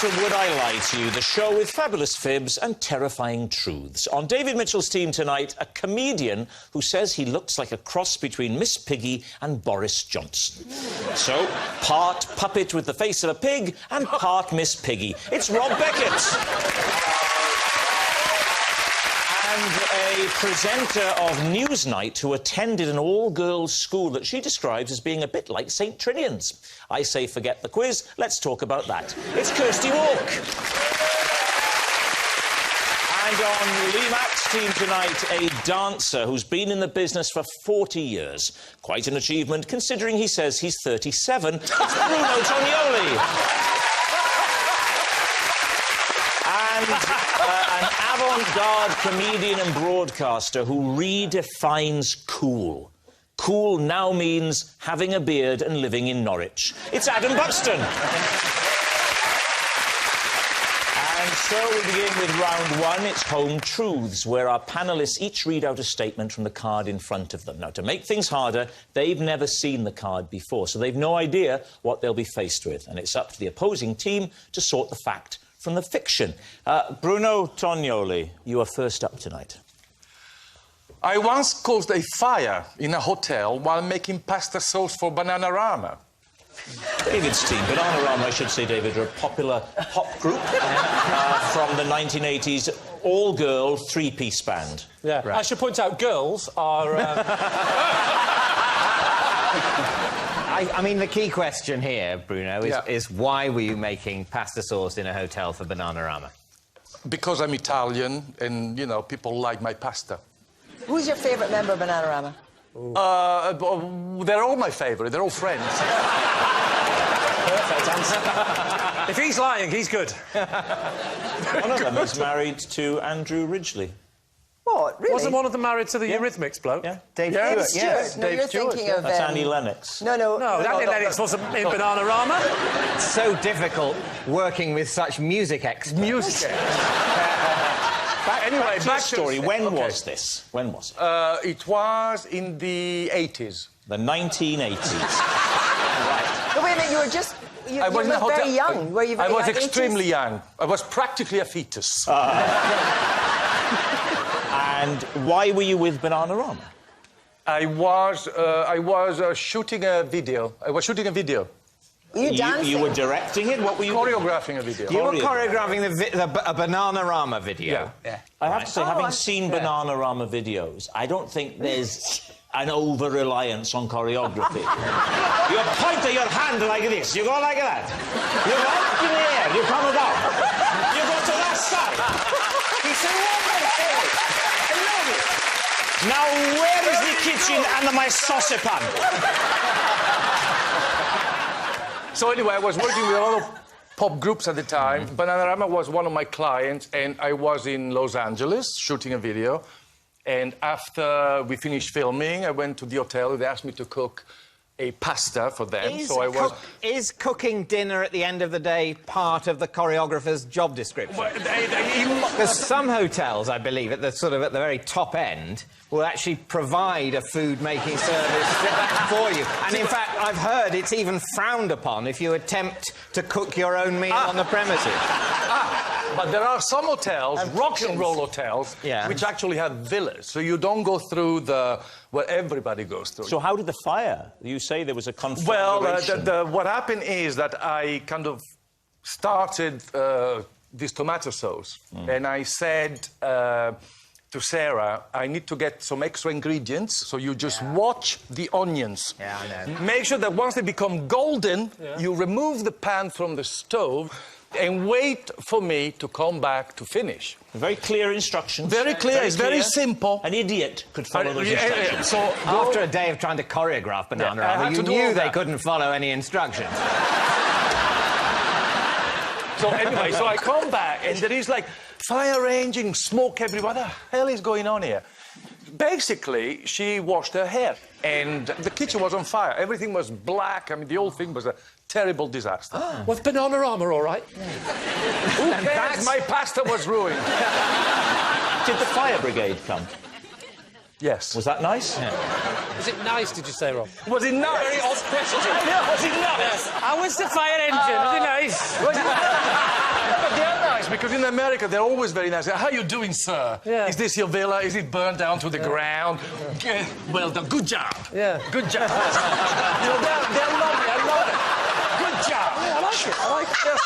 to Would I Lie to You, the show with fabulous fibs and terrifying truths. On David Mitchell's team tonight, a comedian who says he looks like a cross between Miss Piggy and Boris Johnson. So, part puppet with the face of a pig and part Miss Piggy. It's Rob Beckett. And a presenter of Newsnight who attended an all-girls school that she describes as being a bit like St. Trinian's. I say forget the quiz, let's talk about that. It's Kirsty Walk. And on Lee Mack's team tonight, a dancer who's been in the business for 40 years. Quite an achievement, considering he says he's 37. It's Bruno Tonioli. And an avant-garde comedian and broadcaster who redefines cool. Cool now means having a beard and living in Norwich. It's Adam Buxton. And so we begin with round one. It's Home Truths, where our panellists each read out a statement from the card in front of them. Now, to make things harder, they've never seen the card before, so they've no idea what they'll be faced with. And it's up to the opposing team to sort the fact from the fiction. Bruno Tonioli, you are first up tonight. I once caused a fire in a hotel while making pasta sauce for Bananarama. David's team. Bananarama, I should say, David, are a popular pop group from the 1980s, all-girl, three-piece band. Yeah, right. I should point out, girls are... I mean, the key question here, Bruno, is why were you making pasta sauce in a hotel for Bananarama? Because I'm Italian and, you know, people like my pasta. Who's your favourite member of Bananarama? They're all my favourite. They're all friends. Perfect answer. If he's lying, he's good. One of them is married to Andrew Ridgeley. What, really? Wasn't one of them married to the Eurythmics bloke? Yeah. Dave Stewart, yes. No, Dave you're Stewart, thinking of... That's Annie Lennox. No, Annie Lennox wasn't in Bananarama. It's so difficult working with such music experts. Anyway, back to the story. When was this? When was it? It was in the 80s. The 1980s. Right. But wait a minute, you were just... You were very young. Were you very I was young? extremely young. I was practically a fetus. And why were you with Bananarama? I was shooting a video. I was shooting a video. Were you dancing? You were directing it? What were you... Choreographing a video. You were choreographing a Bananarama video? Yeah. I have to say, having seen Bananarama videos, I don't think there's an over-reliance on choreography. You point to your hand like this, you go like that. You go up in the air, you come down. You go to that side. He said, what am I saying? Now, where is the kitchen and my saucepan? So anyway, I was working with a lot of pop groups at the time. Bananarama was one of my clients, and I was in Los Angeles shooting a video. And after we finished filming, I went to the hotel. They asked me to cook a pasta for them. Is cooking dinner at the end of the day part of the choreographer's job description? Because some hotels, I believe, at the very top end, will actually provide a food-making service for you. And in fact, I've heard it's even frowned upon if you attempt to cook your own meal on the premises. But there are some hotels, rock and roll hotels, which actually have villas, so you don't go through what everybody goes through. So how did the fire? You say there was a conflagration. Well, what happened is that I kind of started this tomato sauce, and I said to Sarah, I need to get some extra ingredients, so you just watch the onions. Yeah, I know. Make sure that once they become golden, you remove the pan from the stove, and wait for me to come back to finish. Very clear instructions. Very clear. It's very simple. An idiot could follow those instructions. So after a day of trying to choreograph Bananarama, you knew they couldn't follow any instructions. So anyway, so I come back, and there is, like, fire ranging, smoke everywhere. What the hell is going on here? Basically, she washed her hair, and the kitchen was on fire. Everything was black. I mean, the whole thing was a terrible disaster. Was Bananarama all right? Who cares? My pasta was ruined. Did the fire brigade come? Yes. Was that nice? Yeah. Was it nice, did you say, Rob? Was it nice? Very odd question. Was it nice? How was the fire engine? Was it nice? because in America they're always very nice. How are you doing, sir? Yeah. Is this your villa? Is it burned down to the ground? Yeah. Well done. Good job. Yeah. Good job. You know, they're lovely. I love it. Good job. Yeah, I like it. I like it.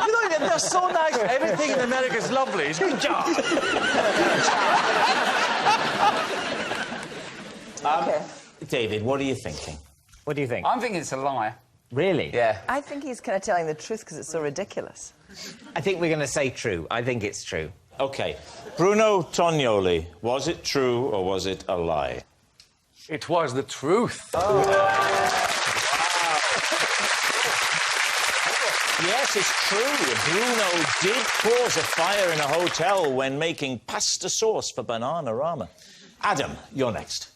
You know, they're so nice. Everything in America is lovely. It's good job. Okay. David, what are you thinking? What do you think? I'm thinking it's a lie. Really? Yeah. I think he's kind of telling the truth because it's so ridiculous. I think we're going to say true. I think it's true. OK. Bruno Tognoli, was it true or was it a lie? It was the truth. Yes, it's true. Bruno did cause a fire in a hotel when making pasta sauce for Bananarama. Adam, you're next.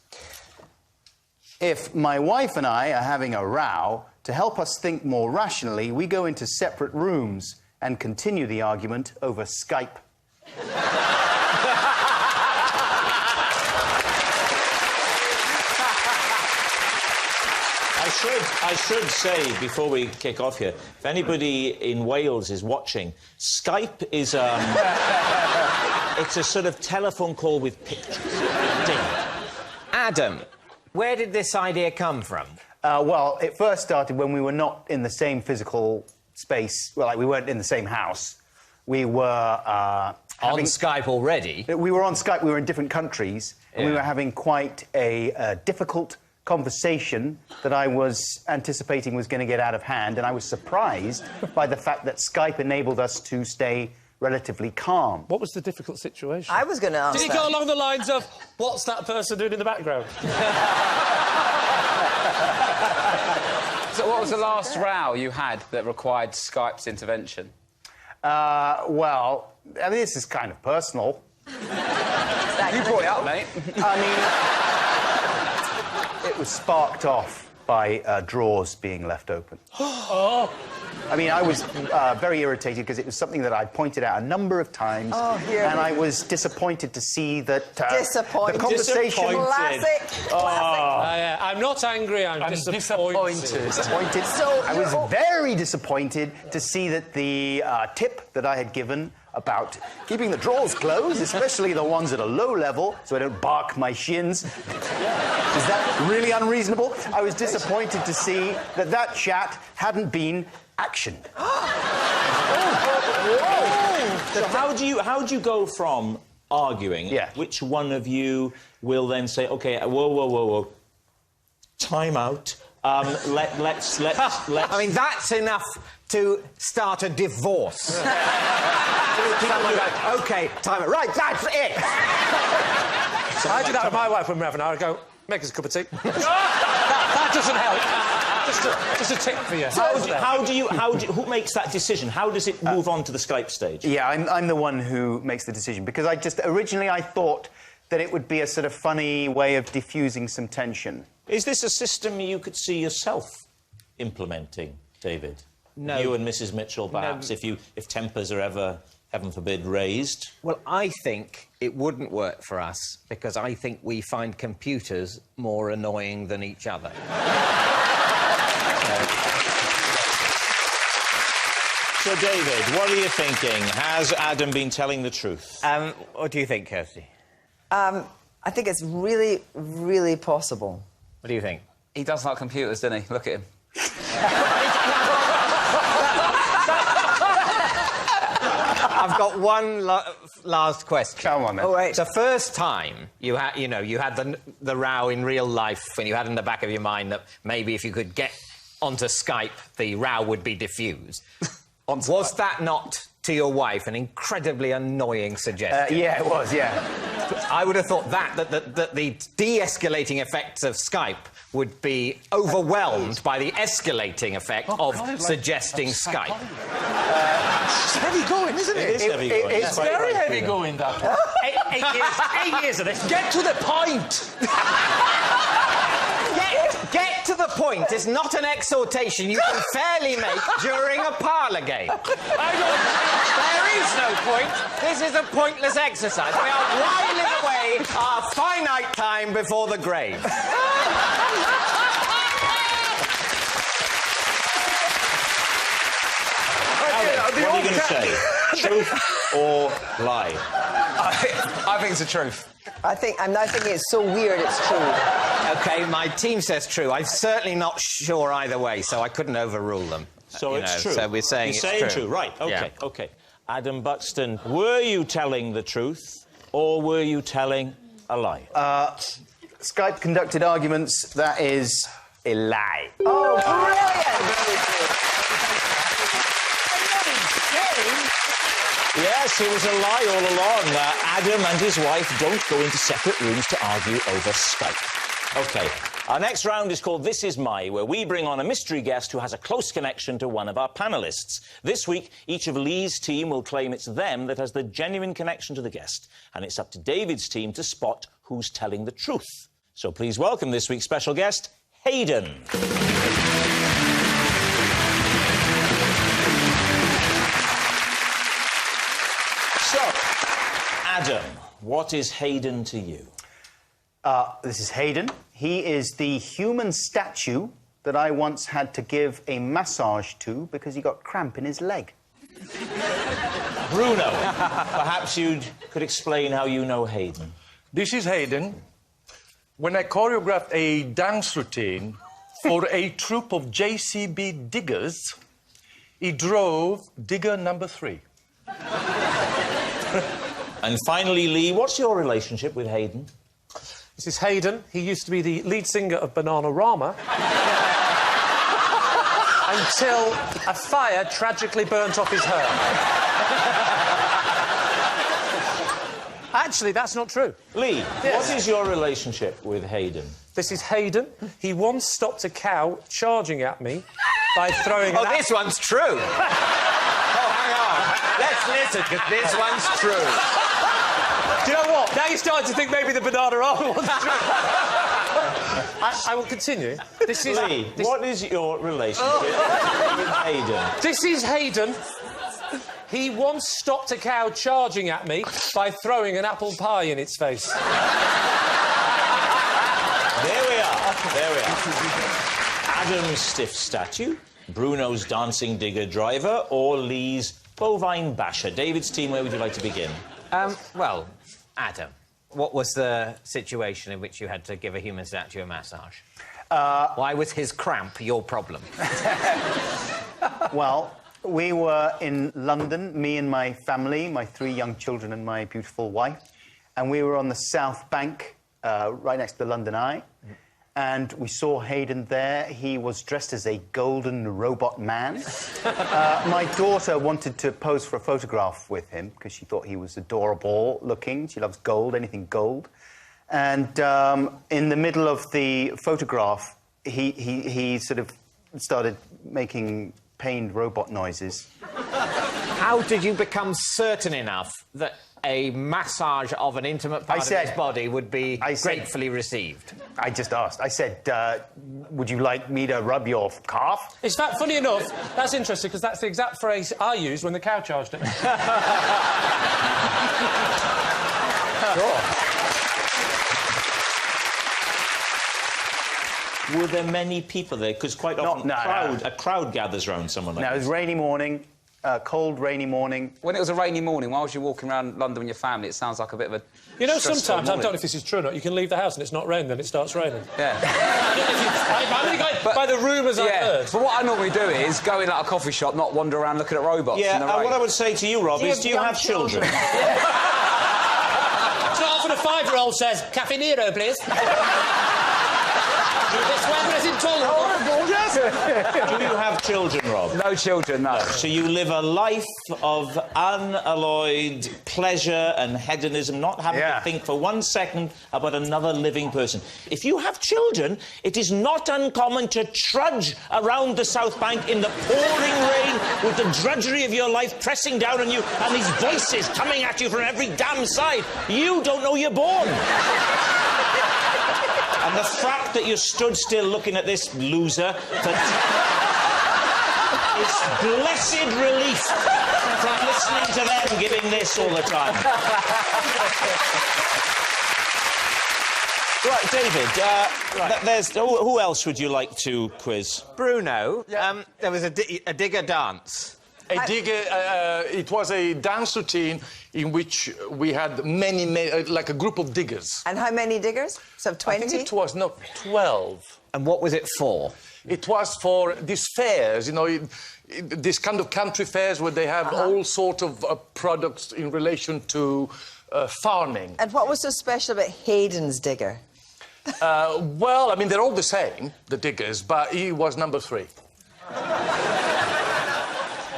If my wife and I are having a row, to help us think more rationally, we go into separate rooms and continue the argument over Skype. I should say, before we kick off here, if anybody in Wales is watching, Skype is it's a sort of telephone call with pictures. Adam, where did this idea come from? Well, it first started when we were not in the same physical space. Well, like, we weren't in the same house. We were On Skype already? We were on Skype. We were in different countries, and we Yeah. were having quite a difficult conversation that I was anticipating was going to get out of hand, and I was surprised by the fact that Skype enabled us to stay relatively calm. What was the difficult situation? I was going to ask Did it that. go along the lines of, what's that person doing in the background? So what was the last row you had that required Skype's intervention? Well, I mean, this is kind of personal. You brought it up, mate. I mean, it was sparked off by drawers being left open. Oh. I mean, I was very irritated because it was something that I pointed out a number of times, and I was disappointed to see that Disappointed. the conversation. Classic. Classic. Yeah. I'm not angry, I'm disappointed. Disappointed. So I was you're- very disappointed to see that the tip that I had given about keeping the drawers closed, especially the ones at a low level, so I don't bark my shins. Is that really unreasonable? I was disappointed to see that that chat hadn't been actioned. So how do you go from arguing? Yeah. Which one of you will then say, OK, whoa, time out. Let's. I mean, that's enough to start a divorce. Someone goes, OK, time it. Right, that's it. I did that with my wife when we were having an hour. I go, make us a cup of tea. that doesn't help. Just a tip for you. Who makes that decision? How does it move on to the Skype stage? Yeah, I'm the one who makes the decision, because originally I thought that it would be a sort of funny way of diffusing some tension. Is this a system you could see yourself implementing, David? No. You and Mrs. Mitchell, perhaps, if tempers are ever, heaven forbid, raised? Well, I think it wouldn't work for us because I think we find computers more annoying than each other. So, David, what are you thinking? Has Adam been telling the truth? What do you think, Kirsty? I think it's really, really possible. What do you think? He does like computers, doesn't he? Look at him. I've got one last question. Come on, then. Oh, right. The first time you had the row in real life, when you had in the back of your mind that maybe if you could get onto Skype, the row would be diffused. Was that not, to your wife, an incredibly annoying suggestion? Yeah, it was, yeah. I would have thought that the de-escalating effects of Skype would be overwhelmed by the escalating effect of suggesting Skype. It's heavy going, isn't it? It is heavy going. It's very heavy going, that one. 8 years of this. Get to the point! Get to the point is not an exhortation you can fairly make during a parlour game. There is no point. This is a pointless exercise. We are whiling away our finite time before the grave. What are you going to say? Truth or lie? I think it's the truth. I'm not thinking it's so weird it's true. OK, my team says true. I'm certainly not sure either way, so I couldn't overrule them. So it's true. So we're saying You're it's saying true. Right, OK, Yeah. OK. Adam Buxton, were you telling the truth or were you telling a lie? Skype conducted arguments, that is a lie. Oh, brilliant! Yes, it was a lie all along. Adam and his wife don't go into separate rooms to argue over Skype. OK, our next round is called This Is My, where we bring on a mystery guest who has a close connection to one of our panellists. This week, each of Lee's team will claim it's them that has the genuine connection to the guest, and it's up to David's team to spot who's telling the truth. So please welcome this week's special guest, Hayden. So, Adam, what is Hayden to you? This is Hayden. He is the human statue that I once had to give a massage to because he got cramp in his leg. Bruno, perhaps you could explain how you know Hayden. This is Hayden. When I choreographed a dance routine for a troupe of JCB diggers, he drove digger number 3. And finally, Lee, what's your relationship with Hayden? This is Hayden. He used to be the lead singer of Bananarama. Until a fire tragically burnt off his hair. Actually, that's not true. Lee, Yes. what is your relationship with Hayden? This is Hayden. He once stopped a cow charging at me by throwing Oh, an this one's true. Oh, hang on. Let's listen, because this one's true. Do you know what? Now you're starting to think maybe the Bananarama one's true. I will continue. This is... Lee, what is your relationship with Hayden? This is Hayden. He once stopped a cow charging at me by throwing an apple pie in its face. There we are. There we are. Adam's stiff statue, Bruno's dancing digger driver, or Lee's bovine basher. David's team, where would you like to begin? Well, Adam, what was the situation in which you had to give a human statue a massage? Why was his cramp your problem? Well, we were in London, me and my family, my 3 young children and my beautiful wife, and we were on the South Bank, right next to the London Eye, and we saw Hayden there. He was dressed as a golden robot man. My daughter wanted to pose for a photograph with him because she thought he was adorable looking. She loves gold, anything gold. And in the middle of the photograph, he sort of started making pained robot noises. How did you become certain enough that a massage of an intimate part of his body would be gratefully received? I just asked. I said, would you like me to rub your calf? It's fact, funny enough, that's interesting because that's the exact phrase I used when the cow charged at me. Sure. Were there many people there? Because quite often a crowd gathers around someone like this. No, it was rainy morning, cold, rainy morning. When it was a rainy morning, why was you walking around London with your family? It sounds like a bit of a... You know, sometimes, I don't know if this is true or not, you can leave the house and it's not raining, then it starts raining. Yeah. I'm only going by the rumours I've heard. But what I normally do is go in like a coffee shop, not wander around looking at robots in the rain. What I would say to you, Rob, is do you have children? So often a 5-year-old says, Caffè Nero, please. This weather is intolerable. Do you have children, Rob? No children, no. So you live a life of unalloyed pleasure and hedonism, not having to think for 1 second about another living person. If you have children, it is not uncommon to trudge around the South Bank in the pouring rain with the drudgery of your life pressing down on you and these voices coming at you from every damn side. You don't know you're born. And the fact that you stood still looking at this loser, it's blessed relief from listening to them giving this all the time. Right, David, who else would you like to quiz? Bruno, there was a digger dance. A digger, it was a dance routine in which we had many, like a group of diggers. And how many diggers? So 20? I think it was, no, 12. And what was it for? It was for these fairs, you know, this kind of country fairs where they have all sort of products in relation to farming. And what was so special about Hayden's digger? Well, I mean, they're all the same, the diggers, but he was number 3.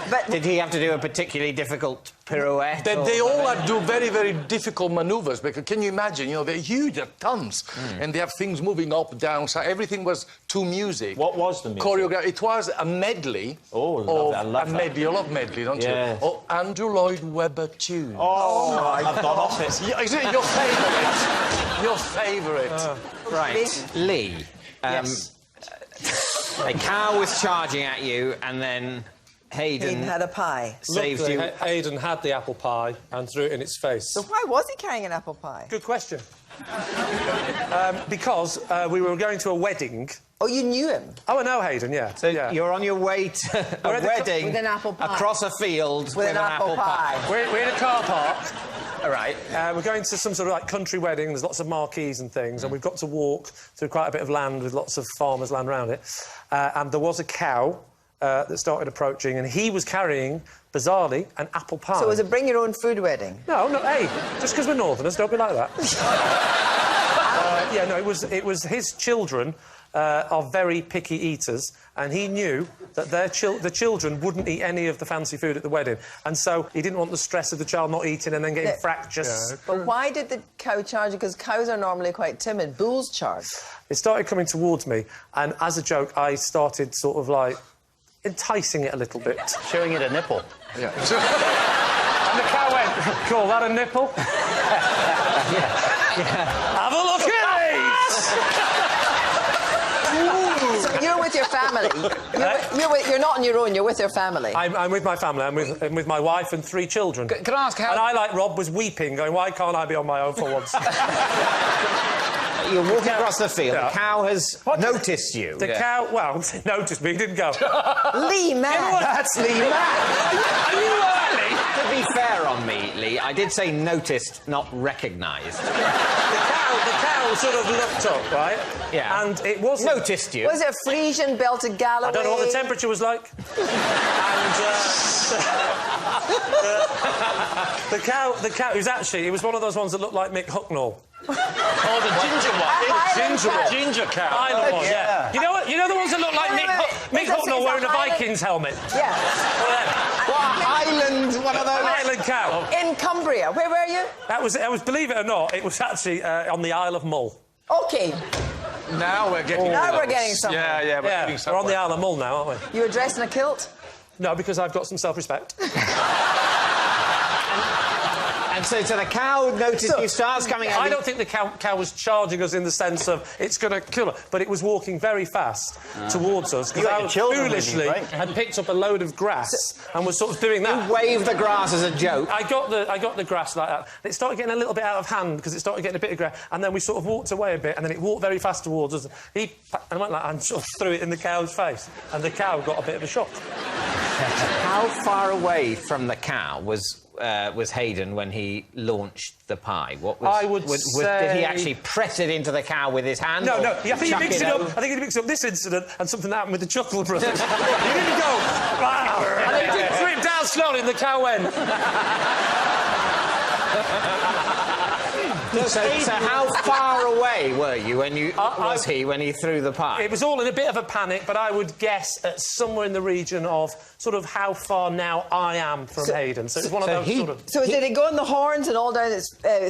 But Did he have to do a particularly difficult pirouette? They all had to do very, very difficult manoeuvres, because can you imagine, you know, they're huge, they're tons, and they have things moving up, down, so everything was to music. What was the music? Choreography. It was a medley. Oh, lovely. I love a that. medley. You love medley, don't Yes. you? Oh, Andrew Lloyd Webber tunes. Oh, I've gone off it. Yeah, is it your favourite? Your favourite. Right. Lee. Yes. A cow was charging at you, and then Hayden Hayden had a pie. saved Luckily, you. Hayden had the apple pie and threw it in its face. So why was he carrying an apple pie? Good question. Because we were going to a wedding. Oh, you knew him? Oh, I know Hayden, yeah. So yeah. you're on your way to a We're at the wedding With an apple pie. across a field With an apple pie. We're in a car park. All right. We're going to some sort of like country wedding. There's lots of marquees and things, and we've got to walk through quite a bit of land with lots of farmers' land around it. And there was a cow that started approaching, and he was carrying, bizarrely, an apple pie. So it was a bring your own food wedding? No, hey, just because we're Northerners, don't be like that. Yeah, no, it was his children are very picky eaters, and he knew that the children wouldn't eat any of the fancy food at the wedding, and so he didn't want the stress of the child not eating and then getting fractious. Yeah. But why did the cow charge you? Because cows are normally quite timid. Bulls charge. It started coming towards me, and as a joke, I started sort of like enticing it a little bit. Showing it a nipple. Yeah. And the cow went, call that a nipple? Have a look at these! So you're with your family. You're not on your own. You're with your family. I'm with my family. I'm with my wife and 3 children. Can I ask how... And I, like Rob, was weeping, going, why can't I be on my own for once? You're walking across the field. Yeah. The cow has noticed you. The cow, well, noticed me, he didn't go. Lee Mack. That's Lee Mack. Are you early? To be fair on me, Lee, I did say noticed, not recognised. The cow sort of looked up, right? Yeah. And it wasn't... Noticed you. Was it a Frisian belted Galloway? I don't know what the temperature was like. And the cow, it was one of those ones that looked like Mick Hucknall. Oh, the ginger one. Ginger cow. Island one, yeah. You know the ones that look like Wait, Mick wait. Hucknall It's wearing a Highland- Vikings helmet? Yeah. Highland, one of those. Highland cow. In Cumbria. Where were you? That was, believe it or not, it was actually on the Isle of Mull. Okay. Now we're getting... Now we're getting somewhere. Yeah, we're getting Yeah, we're somewhere. on the Isle of Mull now, aren't we? You were dressed in a kilt? No, because I've got some self-respect. And so the cow noticed you, starts coming out. I don't think the cow was charging us in the sense of it's going to kill her, but it was walking very fast towards us. You got I your children with you, foolishly right? had picked up a load of grass and was sort of doing that. Wave the grass as a joke. I got the grass like that. It started getting a little bit out of hand because it started getting a bit of grass, and then we sort of walked away a bit, and then it walked very fast towards us. And I went like and sort of threw it in the cow's face, and the cow got a bit of a shock. How far away from the cow was Hayden when he launched the pie? What was? I would say... Did he actually press it into the cow with his hand? No, or no. I think he chuck mixed it up. over? I think he mixed up this incident and something that happened with the Chuckle Brothers. He didn't go. And he did threw it down slowly, and the cow went. So how far away were you when you when he threw the pie? It was all in a bit of a panic, but I would guess at somewhere in the region of sort of how far now I am from Hayden. So it was one of those sort of... So did it go in the horns and all down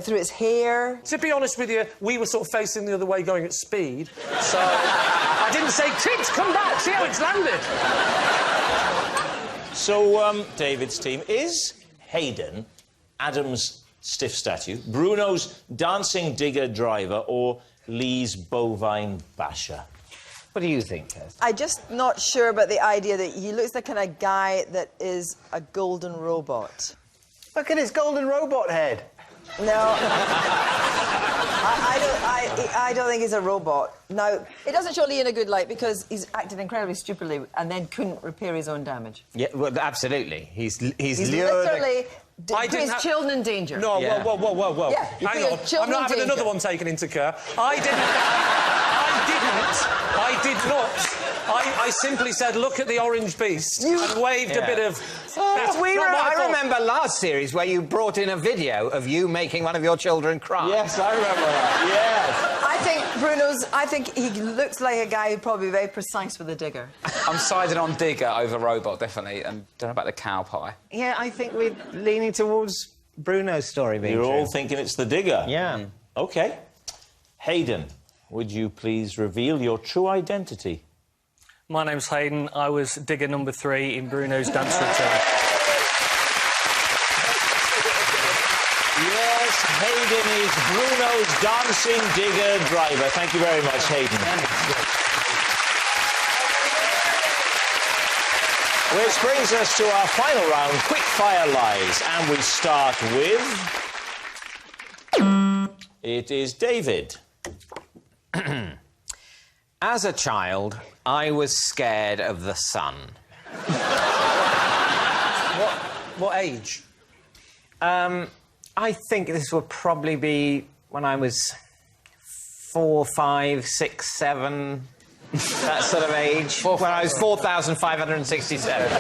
through his hair? To be honest with you, we were sort of facing the other way going at speed, so I didn't say, kids, come back, see how it's landed. So, David's team, is Hayden Adam's stiff statue, Bruno's dancing digger driver, or Lee's bovine basher? What do you think, Kirsten? I'm just not sure about the idea that he looks like the kind of guy that is a golden robot. Look at his golden robot head. No. I don't think he's a robot. Now, it doesn't show Lee in a good light because he's acted incredibly stupidly and then couldn't repair his own damage. Yeah, well, absolutely. He's He's lured... literally I put didn't his have- children in danger. No, Yeah. whoa. Yeah, you Hang put your on. children I'm not in having danger. another one taken into care. I did not. I simply said, look at the orange beast, and waved a bit of... That's not my I fault. remember last series where you brought in a video of you making one of your children cry. Yes, I remember that. Yes. I think he looks like a guy who'd probably be very precise with a digger. I'm siding on Digger over Robot, definitely, and don't know about the cow pie. Yeah, I think we're leaning towards Bruno's story being You're true. all thinking it's the digger. Yeah. OK. Hayden, would you please reveal your true identity? My name's Hayden. I was digger number 3 in Bruno's Dance Routine. Yes, Hayden is Bruno's dancing digger driver. Thank you very much, Hayden. Which brings us to our final round, quick fire lies. And we start with... It is David. As a child, I was scared of the sun. What age? I think this would probably be when I was 4, 5, 6, 7, that sort of age. When I was 4,567.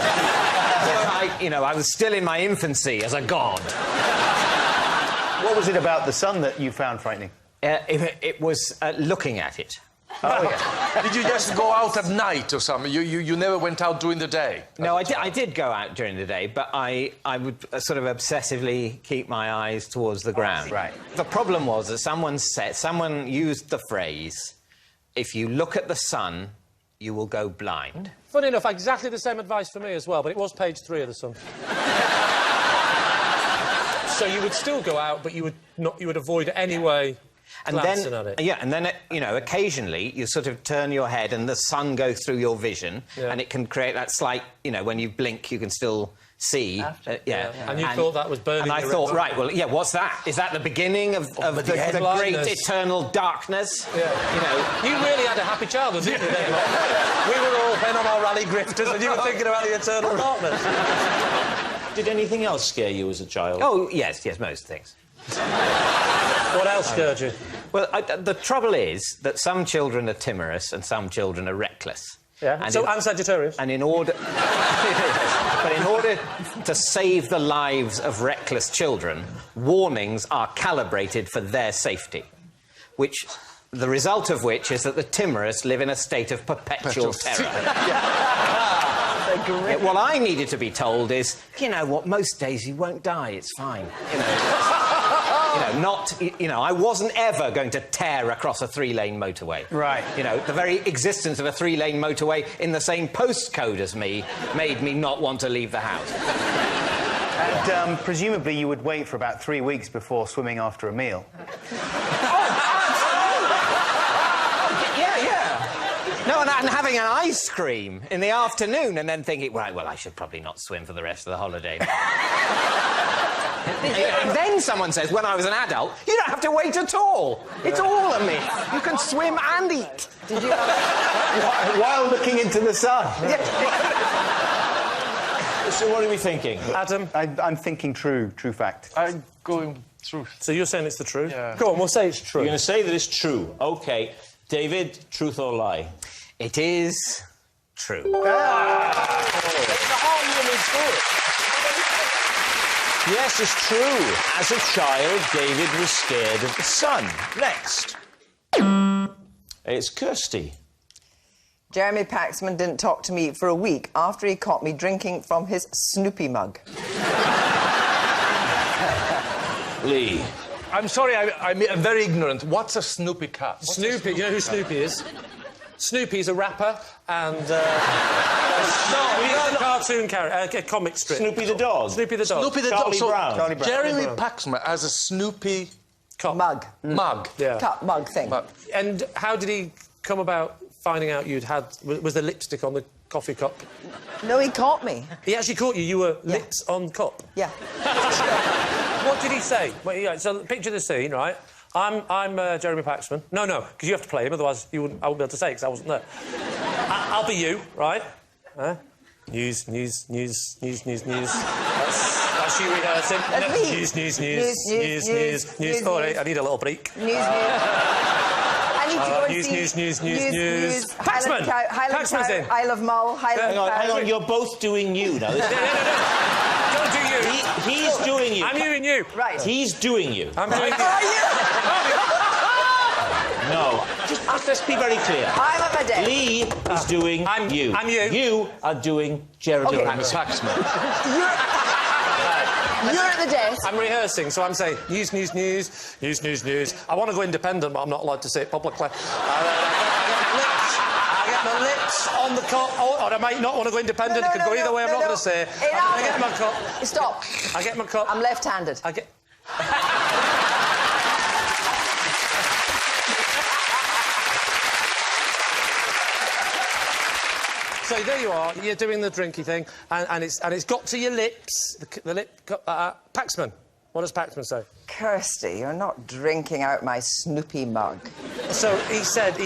I was still in my infancy as a god. What was it about the sun that you found frightening? It was looking at it. Oh, yeah. Did you just go out at night or something? You never went out during the day? No, I did go out during the day, but I would sort of obsessively keep my eyes towards the ground. Right. The problem was that someone used the phrase, if you look at the sun, you will go blind. Funny enough, exactly the same advice for me as well, but it was page 3 of the Sun. So you would still go out, but you would avoid anyway. And glancing then, at it. yeah, and then, occasionally you sort of turn your head and the sun goes through your vision, Yeah. and it can create that slight, when you blink, you can still see. And you thought that was burning And I your thought, retina. right, well, yeah, what's that? Is that the beginning of the great blindness. eternal darkness? Yeah. You really had a happy childhood, didn't you, then? We were all then on our rally grifters, and you were thinking about the eternal darkness. Did anything else scare you as a child? Oh, yes, most things. What else scared you? Well, the trouble is that some children are timorous and some children are reckless. Yeah. And I'm Sagittarius. And in order... But in order to save the lives of reckless children, warnings are calibrated for their safety, the result of which is that the timorous live in a state of perpetual terror. What I needed to be told is, you know what, most days you won't die, it's fine. I wasn't ever going to tear across a 3-lane motorway. Right. The very existence of a 3-lane motorway in the same postcode as me made me not want to leave the house. And presumably you would wait for about 3 weeks before swimming after a meal. No, and having an ice cream in the afternoon and then thinking, right, well, I should probably not swim for the rest of the holiday. And then someone says, when I was an adult, you don't have to wait at all. It's all a myth. You can swim and eat. Did you... While looking into the sun. So what are we thinking? Adam? I'm thinking true fact. I'm going truth. So you're saying it's the truth? Yeah. Go on, we'll say it's true. You're going to say that it's true. OK. David, truth or lie? It is true. Yes, it's true. As a child, David was scared of the sun. Next. It's Kirsty. Jeremy Paxman didn't talk to me for a week after he caught me drinking from his Snoopy mug. Lee. I'm sorry, I'm very ignorant. What's a Snoopy cat? Snoopy, you know who Snoopy is? Snoopy's a rapper and... he's a cartoon character, a comic strip. Snoopy the dog. Snoopy the dog. Snoopy the Charlie dog. Brown. Charlie Brown. Jeremy Paxman has a Snoopy Mug. mug. Yeah. Cup mug thing. Mug. And how did he come about finding out you'd had... Was there lipstick on the coffee cup? No, he caught me. He actually caught you. You were lips on cup. Yeah. What did he say? Well, yeah, so picture the scene, right? I'm Jeremy Paxman. No, because you have to play him, otherwise I wouldn't be able to say it because I wasn't there. I'll be you, right? News. That's you rehearsing. That's me. News. All right, I need a little break. News. I need to go and see... News. Paxman! Highland Paxman's Cow, in. Isle of Mull, Highland Cow... Hang on, you're both doing you now. No. Don't do you. He's doing you. I'm you and you. Right. He's doing you. I'm doing you. Are you? No, just let's be very clear. I'm at my desk. Lee is doing you. I'm you. You are doing Jeremy Paxman. You're at the desk. I'm rehearsing, so I'm saying news. I want to go independent, but I'm not allowed to say it publicly. I get my lips on the cup, or I might not want to go independent. It could go either way. I'm not going to say it. I get my cup. Stop. I get my cup. I'm left-handed. I get. So there you are. You're doing the drinky thing, and it's got to your lips. The lip. Paxman. What does Paxman say? Kirsty, you're not drinking out my Snoopy mug. So he said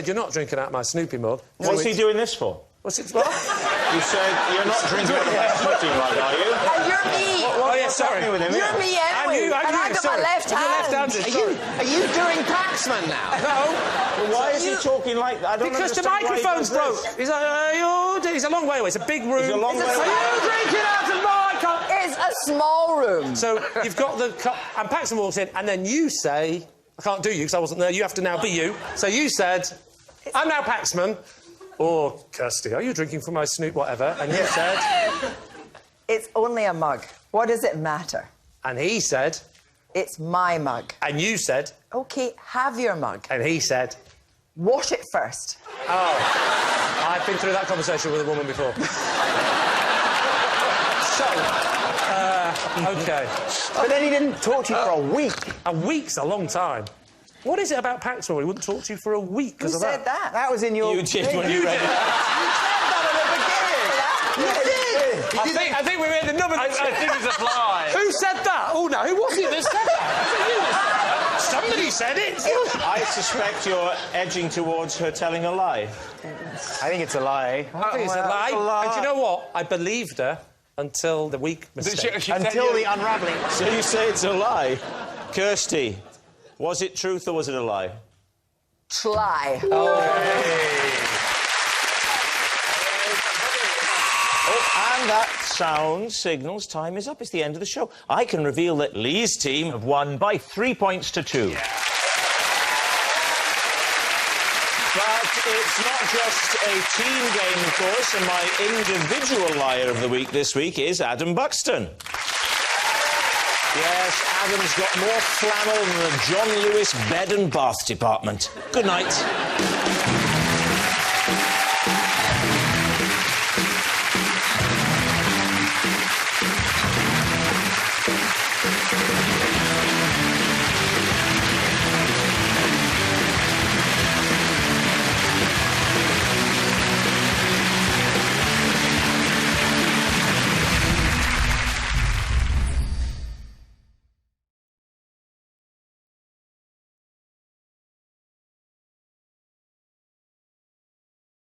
you're not drinking out my Snoopy mug. What's he doing this for? What's it? What? You said you're not drinking out of my Snoopy mug, are you? And you're me. Oh yeah, sorry. With him, You're me anyway. I'm and I've got my left hand. Are you doing Paxman now? No. Why is he talking like that? I don't Because the understand why he microphone's does broke. this. He's like, he's a long way away. It's a big room. It's a long way away. Are you drinking out of my cup? It's a small room. So you've got the cup, and Paxman walks in, and then you say, I can't do you because I wasn't there. You have to now be you. So you said, I'm now Paxman. Or, Kirsty, are you drinking from my Snoop, whatever? And you said... It's only a mug. What does it matter? And he said... It's my mug. And you said... OK, have your mug. And he said... Wash it first. Oh. I've been through that conversation with a woman before. OK. But then he didn't talk to you for a week. A week's a long time. What is it about Paxman? We wouldn't talk to you for a week because Who of said that? That was in your... You did when you read it. I think we made the number. I think it's a fly. Who said that? Oh, no, who was it that said that? Somebody said it. I suspect you're edging towards her telling a lie. I think it's a lie. I think it's a lie. And do you know what? I believed her until the week mistake. Until the unravelling. So you say it's a lie. Kirsty, was it truth or was it a lie? Try. And that sound signals time is up. It's the end of the show. I can reveal that Lee's team have won by 3 points to 2. Yeah. But it's not just a team game, of course, and my individual liar of the week this week is Adam Buxton. Yes, Adam's got more flannel than the John Lewis bed and bath department. Good night.